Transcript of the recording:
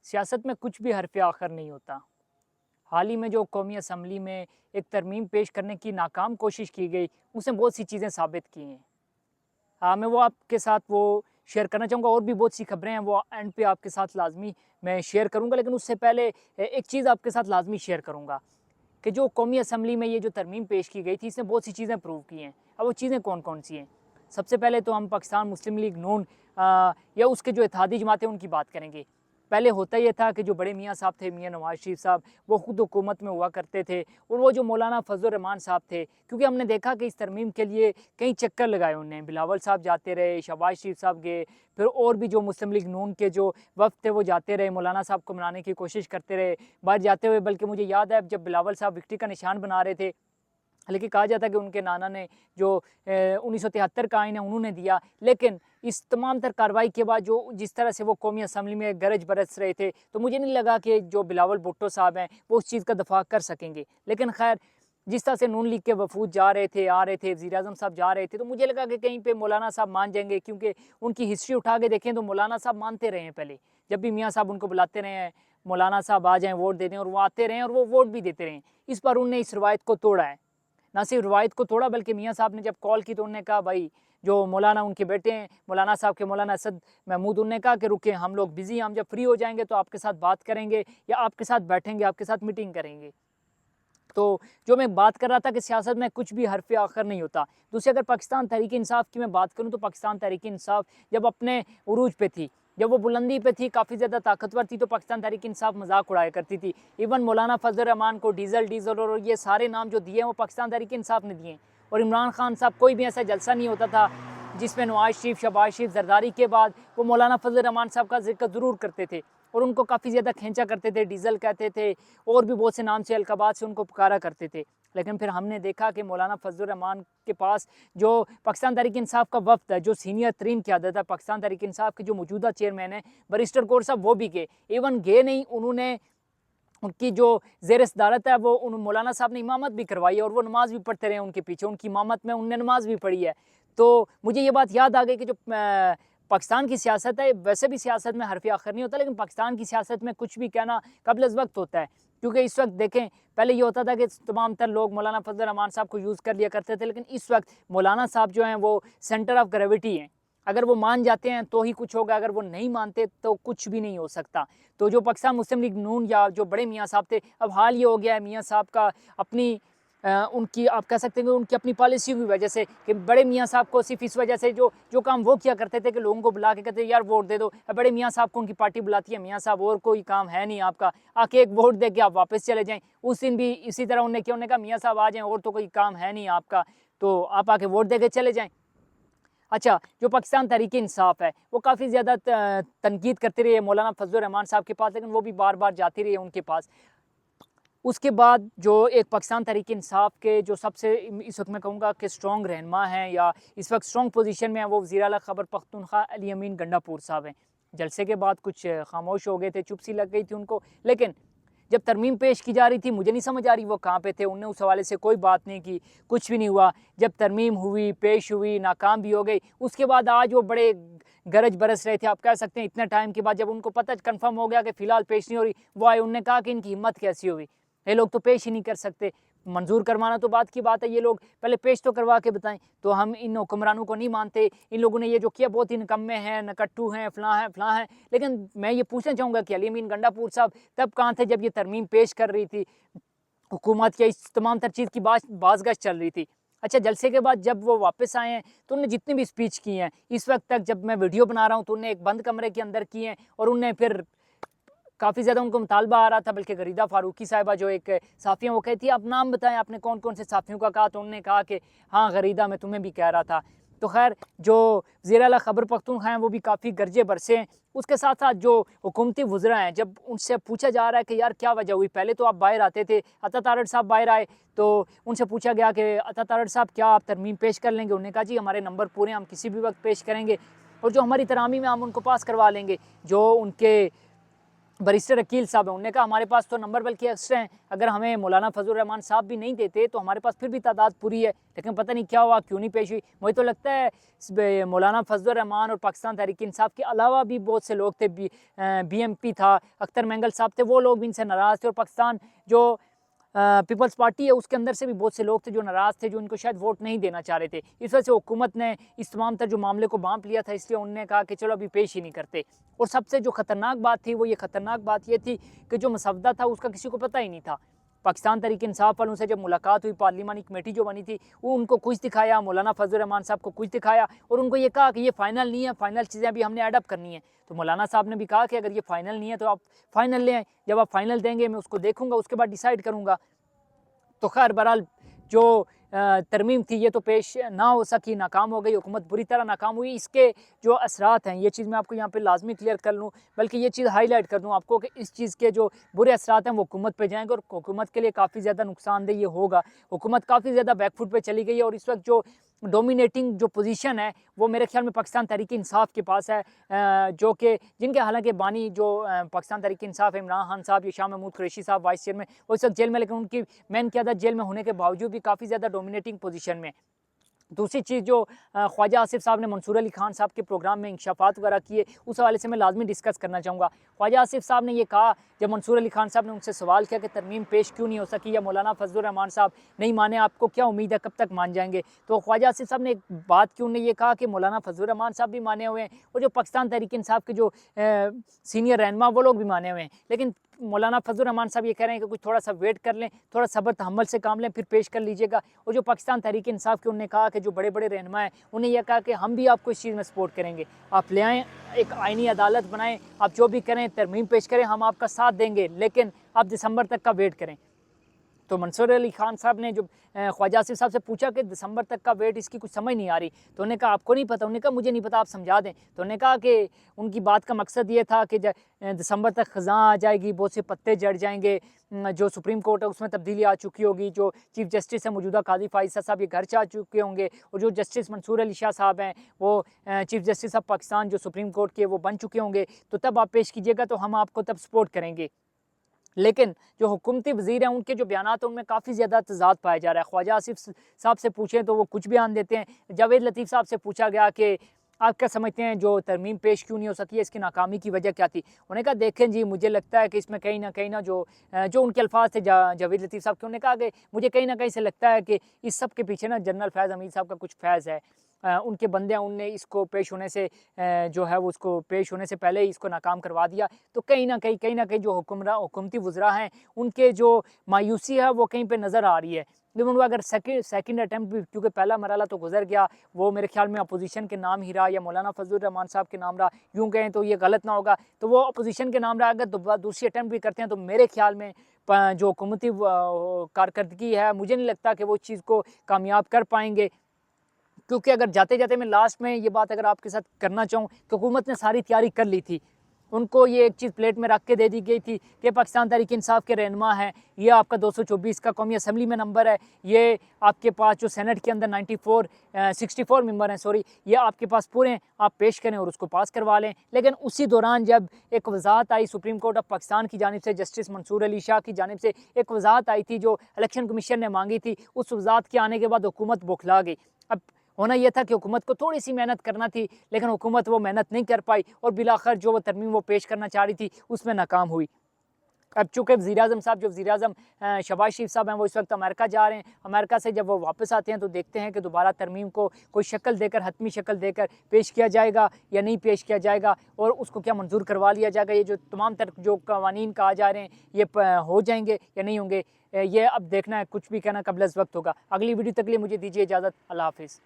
सियासत में कुछ भी हरफ़ आखिर नहीं होता। हाल ही में जो कौमी असम्बली में एक तरमीम पेश करने की नाकाम कोशिश की गई, उसने बहुत सी चीज़ें साबित की हैं। मैं वो आपके साथ वो शेयर करना चाहूँगा और भी बहुत सी खबरें हैं, वो एंड पे आपके साथ लाज़मी मैं शेयर करूँगा। लेकिन उससे पहले एक चीज़ आपके साथ लाज़मी शेयर करूँगा कि जो कौमी असम्बली में ये जो तरमीम पेश की गई थी, इसने बहुत सी चीज़ें प्रूव की हैं। अब वो चीज़ें कौन-कौन सी हैं? सबसे पहले तो हम पाकिस्तान मुस्लिम लीग नून या उसके जो इत्तेहादी जमातें उनकी बात करेंगे। पहले होता ये था कि जो बड़े मियाँ साहब थे, मियाँ नवाज़ शरीफ साहब, वो खुद हुकूमत में हुआ करते थे और वो जो मौलाना फज़ल रहमान साहब थे, क्योंकि हमने देखा कि इस तरमीम के लिए कई चक्कर लगाए उन्होंने। बिलावल साहब जाते रहे, शहबाज शरीफ साहब गए, फिर और भी जो मुस्लिम लीग नून के जो वफ़द थे वो जाते रहे, मौलाना साहब को मनाने की कोशिश करते रहे, बाहर जाते हुए। बल्कि मुझे याद है जब बिलावल साहब विक्ट्री का निशान बना रहे थे, हालाँकि कहा जाता है कि उनके नाना ने जो 1973 का आईन है उन्होंने दिया, लेकिन इस तमाम तर कार्रवाई के बाद जो जिस तरह से वो कौमी असम्बली में गरज बरस रहे थे, तो मुझे नहीं लगा कि जो बिलावल भुट्टो साहब हैं, वो उस चीज़ का दफ़ा कर सकेंगे। लेकिन खैर, जिस तरह से नून लीग के वफ़ूद जा रहे थे, आ रहे थे, वज़ीर-ए-आज़म साहब जा रहे थे, तो मुझे लगा कि कहीं पे मौलाना साहब मान जाएँगे, क्योंकि उनकी हिस्ट्री उठा के देखें तो मौलाना साहब मानते रहे हैं पहले। जब भी मियाँ साहब उनको बुलाते रहे हैं, मौलाना साहब आ जाएँ, वोट दे दें, और वो आते रहे हैं और वो वोट भी देते रहे हैं। इस बार उन्होंने इस रवायत को तोड़ा है। ना सिर्फ रवायत को तोड़ा, बल्कि मियाँ साहब ने जब कॉल की तो उन्होंने कहा, भाई जो मौलाना उनके बेटे हैं, मौलाना साहब के मौलाना असद महमूद, उन्होंने कहा कि रुकिए, हम लोग बिज़ी हैं, हम जब फ्री हो जाएँगे तो आपके साथ बात करेंगे या आपके साथ बैठेंगे, आपके साथ मीटिंग करेंगे। तो जो मैं बात कर रहा था कि सियासत में कुछ भी हरफ़ आखिर नहीं होता। दूसरी अगर पाकिस्तान तहरीक-ए-इंसाफ़ की मैं बात करूँ, तो पाकिस्तान तहरीक-ए-इंसाफ़ जब अपने उरूज पे थी, जब वो बुलंदी पे थी, काफ़ी ज़्यादा ताकतवर थी, तो पाकिस्तान तहरीक-ए-इंसाफ़ मज़ाक उड़ाया करती थी। इवन मौलाना फज़ल रहमान को डीज़ल और ये सारे नाम जो दिए हैं, वो पाकिस्तान तहरीक-ए-इंसाफ़ ने दिए हैं। और इमरान खान साहब, कोई भी ऐसा जलसा नहीं होता था जिसमें नवाज़ शरीफ, शहबाज शरीफ, ज़रदारी के बाद वो मौलाना फज़ल रहमान साहब का ज़िक्र ज़रूर करते थे और उनको काफ़ी ज़्यादा खींचा करते थे, डीज़ल कहते थे और भी बहुत से नाम से, अलक़ाबात से उनको पुकारा करते थे। लेकिन फिर हमने देखा कि मौलाना फज़ल रहमान के पास जो पाकिस्तान तहरीक-ए-इंसाफ़ का वफ़द है, जो सीनियर तरीन क़यादत है पाकिस्तान तहरीक-ए-इंसाफ़ के, जो मौजूदा चेयरमैन हैं बैरिस्टर कौर साहब, वो भी गए। इवन गए नहीं, उन्होंने उनकी जो ज़ेर सदारत है, वो उन मौलाना साहब ने इमामत भी करवाई है और वो नमाज़ भी पढ़ते रहे उनके पीछे, उनकी इमामत में उन्होंने नमाज़ भी पढ़ी है। तो मुझे ये बात याद आ गई कि जो पाकिस्तान की सियासत है, वैसे भी सियासत में हरफ़ आखिर नहीं होता, लेकिन पाकिस्तान की सियासत में कुछ भी कहना कब्ल अज़ वक़्त होता है। क्योंकि इस वक़्त देखें, पहले ये होता था कि तमाम तर लोग मौलाना फज़ल रहमान साहब को यूज़ कर लिया करते थे, लेकिन इस वक़्त मौलाना साहब जो हैं वो सेंटर ऑफ़ ग्रेविटी हैं। अगर वो मान जाते हैं तो ही कुछ होगा, अगर वो नहीं मानते तो कुछ भी नहीं हो सकता। तो जो पाकिस्तान मुस्लिम लीग नून या जो बड़े मियाँ साहब थे, अब हाल ये हो गया है मियाँ साहब का अपनी उनकी, आप कह सकते हैं कि उनकी अपनी पॉलिसी की वजह से, कि बड़े मियाँ साहब को सिर्फ़ इस वजह से जो जो काम वो किया करते थे कि लोगों को बुला के कहते यार वोट दे दो, बड़े मियाँ साहब को उनकी पार्टी बुलाती है, मियाँ साहब और कोई काम है नहीं आपका, आके एक वोट दे के आप वापस चले जाएँ। उस दिन भी इसी तरह उन्होंने किया, उन्होंने कहा मियाँ साहब आ जाएँ और तो कोई काम है नहीं आपका, तो आप आके वोट दे के चले जाएँ। अच्छा, जो पाकिस्तान तहरीक-ए-इंसाफ़ है, वो काफ़ी ज़्यादा तनकीद करती रही है मौलाना फज़ल रहमान साहब के पास, लेकिन वो भी बार-बार जाती रही है उनके पास। उसके बाद जो एक पाकिस्तान तहरीक-ए-इंसाफ़ के जो सबसे इस वक़्त मैं कहूँगा कि स्ट्रॉन्ग रहनुमा हैं या इस वक़्त स्ट्रॉन्ग पोज़ीशन में हैं, वो वज़ीर आला खैबर पख्तूनख्वा अली अमीन गंडापुर साहब हैं। जलसे के बाद कुछ खामोश हो गए थे, चुप सी लग गई थी उनको, लेकिन जब तरमीम पेश की जा रही थी, मुझे नहीं समझ आ रही वो कहाँ पे थे, उन्होंने उस हवाले से कोई बात नहीं की, कुछ भी नहीं हुआ। जब तरमीम हुई, पेश हुई, नाकाम भी हो गई, उसके बाद आज वो बड़े गरज बरस रहे थे, आप कह सकते हैं इतने टाइम के बाद, जब उनको पता कन्फर्म हो गया कि फ़िलहाल पेश नहीं हो रही, वो आए, उन्होंने कहा कि इनकी हिम्मत कैसी हुई, ये लोग तो पेश ही नहीं कर सकते। मंजूर करवाना तो बात की बात है, ये लोग पहले पेश तो करवा के बताएं। तो हम इन हुक्मरानों को नहीं मानते, इन लोगों ने ये जो किया बहुत ही निकम्मे हैं, नकट्टू हैं, फ़लाँ हैं, फ़लाँ हैं। लेकिन मैं ये पूछना चाहूँगा कि अली अमीन गंडापुर साहब तब कहाँ थे जब ये तरमीम पेश कर रही थी हुकूमत, या इस तमाम तर चीज़ की बाज़गश्त चल रही थी? अच्छा, जलसे के बाद जब वो वापस आए हैं, तो उन्होंने जितनी भी स्पीच की हैं, इस वक़्त तक जब मैं वीडियो बना रहा हूँ, तो उन्होंने एक बंद कमरे के अंदर की हैं और उन्होंने फिर काफ़ी ज़्यादा उनको मुतालबा आ रहा था, बल्कि गरीदा फ़ारूकी साहिबा जो एक साफ़ी हैं, वो कहती है आप नाम बताएँ, आपने कौन-कौन से साफ़ियों का कहा? तो उन्होंने कहा कि हाँ गरीदा, मैं तुम्हें भी कह रहा था। तो ख़ैर, जो ज़ेर आला खैबर पख्तूनख्वा हैं, वो भी काफ़ी गरजे बरसे हैं। उसके साथ-साथ जो हुकूमती वुज़रा हैं, जब उनसे पूछा जा रहा है कि यार क्या वजह हुई? पहले तो आप बाहर आते थे, अता तारड़ साहब बाहर आए, तो उनसे पूछा गया कि अता तारड़ साहब क्या आप तरमीम पेश कर लेंगे? उन्होंने कहा जी हमारे नंबर पूरे हैं, हम किसी भी वक़्त पेश करेंगे और जो हमारी तरामीम है हम उनको पास करवा लेंगे। जो उनके बैरिस्टर अकील साहब हैं, उन्होंने कहा हमारे पास तो नंबर बल्कि एक्स्ट्रा हैं, अगर हमें मौलाना फजल रहमान साहब भी नहीं देते तो हमारे पास फिर भी तादाद पूरी है, लेकिन पता नहीं क्या हुआ, क्यों नहीं पेश हुई। मुझे तो लगता है मौलाना फजल रहमान और पाकिस्तान तहरीक इंसाफ के अलावा भी बहुत से लोग थे, BMP था, अख्तर मैंगल साहब थे, वो लोग भी इनसे नाराज़ थे, और पाकिस्तान जो पीपल्स पार्टी है उसके अंदर से भी बहुत से लोग थे जो नाराज़ थे, जो इनको शायद वोट नहीं देना चाह रहे थे। इस वजह से हुकूमत ने इस तमाम तर जो मामले को भांप लिया था, इसलिए उन्होंने कहा कि चलो अभी पेश ही नहीं करते। और सबसे जो ख़तरनाक बात थी, वो ये ख़तरनाक बात ये थी कि जो मसवदा था उसका किसी को पता ही नहीं था। पाकिस्तान तहरीक इंसाफ वालों से जब मुलाकात हुई, पार्लिमानी कमेटी जो बनी थी, वो उनको कुछ दिखाया, मौलाना फजल रहमान साहब को कुछ दिखाया, और उनको ये कहा कि ये फ़ाइनल नहीं है, फ़ाइनल चीज़ें अभी हमने एडअप करनी है। तो मौलाना साहब ने भी कहा कि अगर ये फ़ाइनल नहीं है तो आप फ़ाइनल ले आएँ, जब आप फ़ाइनल देंगे मैं उसको देखूँगा, उसके बाद डिसाइड करूँगा। तो खैर बहरहाल जो तरमीम थी ये तो पेश ना हो सकी, नाकाम हो गई, हुकूमत बुरी तरह नाकाम हुई। इसके जो असरात हैं, ये चीज़ मैं आपको यहाँ पे लाजमी क्लियर कर लूँ, बल्कि ये चीज़ हाईलाइट कर दूँ आपको कि इस चीज़ के जो बुरे असरात हैं वो हुकूमत पे जाएंगे, और हुकूमत के लिए काफ़ी ज़्यादा नुकसानदेह ये होगा। हुकूमत काफ़ी ज़्यादा बैकफुट पे चली गई है, और इस वक्त जो डोमिनेटिंग जो पोजीशन है वो मेरे ख्याल में पाकिस्तान तहरीक इंसाफ के पास है, जो कि जिनके हालांकि बानी जो पाकिस्तान तहरीक इंसाफ इमरान खान साहब, ये शाह महमूद कुरैशी साहब वाइस चेयरमैन, वो इस वक्त जेल में, लेकिन उनकी मेन क़यादत जेल में होने के बावजूद भी काफ़ी ज़्यादा डोमिनेटिंग पोजीशन में। दूसरी चीज़ जो ख्वाजा आसिफ साहब ने मंसूर अली खान साहब के प्रोग्राम में इंकशाफात वगैरह किए, उस हवाले से मैं लाजमी डिस्कस करना चाहूँगा। ख्वाजा आसिफ साहब ने ये कहा, जब मंसूर अली खान साहब ने उनसे सवाल किया कि तरमीम पेश क्यों नहीं हो सकी, या मौलाना फजल रहमान साहब नहीं माने, आपको क्या उम्मीद है कब तक मान जाएंगे, तो ख्वाजा आसिफ साहब ने एक बात की, उन्होंने ये कहा कि मौलाना फजल रहमान साहब भी माने हुए हैं, और जो पाकिस्तान तहरीक इंसाफ के जो सीनियर रहनुमा वो लोग भी माने हुए हैं, लेकिन मौलाना फजल रहमान साहब ये कह रहे हैं कि कुछ थोड़ा सा वेट कर लें, थोड़ा सब्र तहम्मुल से काम लें, फिर पेश कर लीजिएगा। और जो पाकिस्तान तहरीक इंसाफ के, उन्होंने कहा कि जो बड़े बड़े रहनुमा हैं, उन्हें यह कहा कि हम भी आपको इस चीज़ में सपोर्ट करेंगे, आप ले आएँ, एक आइनी अदालत बनाएं, आप जो भी करें तरमीम पेश करें, हम आपका साथ देंगे, लेकिन आप दिसंबर तक का वेट करें। तो मंसूर अली खान साहब ने जो ख्वाजा आसिफ साहब से पूछा कि दिसंबर तक का वेट, इसकी कुछ समझ नहीं आ रही, तो उन्होंने कहा आपको नहीं पता, उन्होंने कहा मुझे नहीं पता, आप समझा दें। तो उन्होंने कहा कि उनकी बात का मकसद ये था कि दिसंबर तक ख़ज़ां आ जाएगी, बहुत से पत्ते जड़ जाएंगे, जो सुप्रीम कोर्ट है उसमें तब्दीली आ चुकी होगी, जो चीफ़ जस्टिस है मौजूदा काजी फ़ाइज़ साहब ये घर से आ चुके होंगे, और जो जस्टिस मंसूर अली शाह साहब हैं वो चीफ़ जस्टिस ऑफ पाकिस्तान जो सुप्रीम कोर्ट के वो बन चुके होंगे, तो तब आप पेश कीजिएगा, तो हम आपको तब सपोर्ट करेंगे। लेकिन जो हुकूमती वज़ीर हैं उनके जो बयान हैं उनमें काफ़ी ज़्यादा तज़ाद पाया जा रहा है। ख्वाजा आसिफ साहब से पूछें तो वो कुछ बयान देते हैं। जावेद लतीफ़ साहब से पूछा गया कि आप क्या समझते हैं जो तरमीम पेश क्यों नहीं हो सकी है, इसकी नाकामी की वजह क्या थी? उन्होंने कहा देखें जी, मुझे लगता है कि इसमें कहीं ना जो उनके अल्फाज थे जावेद लतीफ़ साहब के, उन्होंने कहा कि मुझे कहीं ना कहीं से लगता है कि इस सब के पीछे ना जनरल फैज़ हमीद साहब का कुछ फैज़ है। उनके बंदे उनने इसको पेश होने से जो है वो उसको पेश होने से पहले ही इसको नाकाम करवा दिया। तो कहीं ना कहीं जो हुकूमती वज़रा हैं उनके जो मायूसी है वो कहीं पे नज़र आ रही है। लेकिन वो अगर सेकंड अटैम्प्ट भी, क्योंकि पहला मरहला तो गुजर गया, वो मेरे ख्याल में अपोजिशन के नाम ही रहा, या मौलाना फजल रहमान साहब के नाम रहा, यूँ कहें तो ये गलत ना होगा, तो वो अपोजिशन के नाम रहा। अगर दूसरी अटैम्प्ट भी करते हैं तो मेरे ख्याल में जो हुकूमती कारकर्दगी है, मुझे नहीं लगता कि वो इस चीज़ को कामयाब कर पाएंगे। क्योंकि अगर जाते-जाते मैं लास्ट में ये बात अगर आपके साथ करना चाहूँ कि हुकूमत ने सारी तैयारी कर ली थी। उनको ये एक चीज़ प्लेट में रख के दे दी गई थी कि पाकिस्तान तहरीक इंसाफ के रहनुमा हैं, ये आपका 224 का कौमी असम्बली में नंबर है, ये आपके पास जो सेनेट के अंदर 64 मेंबर हैं, सॉरी, ये आपके पास पूरे हैं, आप पेश करें और उसको पास करवा लें। लेकिन उसी दौरान जब एक वजाहत आई सुप्रीम कोर्ट ऑफ पाकिस्तान की जानिब से, जस्टिस मंसूर अली शाह की जानिब से एक वजाहत आई थी जो इलेक्शन कमीशन ने मांगी थी, उस वजाहत के आने के बाद हुकूमत बौखला गई। अब होना यह था कि हुकूमत को थोड़ी सी मेहनत करना थी, लेकिन हुकूमत वो मेहनत नहीं कर पाई, और बिलाखिर जो वो तरमीम वो पेश करना चाह रही थी उसमें नाकाम हुई। अब चूँकि वज़ीर-ए-आज़म साहब, जो वज़ीर-ए-आज़म शहबाज शरीफ साहब हैं, वो इस वक्त अमेरिका जा रहे हैं। अमेरिका से जब वो वापस आते हैं तो देखते हैं कि दोबारा तरमीम को कोई शक्ल देकर, हतमी शक्ल देकर पेश किया जाएगा या नहीं पेश किया जाएगा, और उसको क्या मंजूर करवा लिया जाएगा। ये जो तमाम तर जो कवानीन कहा जा रहे हैं ये हो जाएंगे या नहीं होंगे, ये अब देखना है, कुछ भी कहना कबल अज़ वक्त होगा। अगली वीडियो तक के लिए मुझे दीजिए इजाज़त। अल्लाह हाफ़िज़।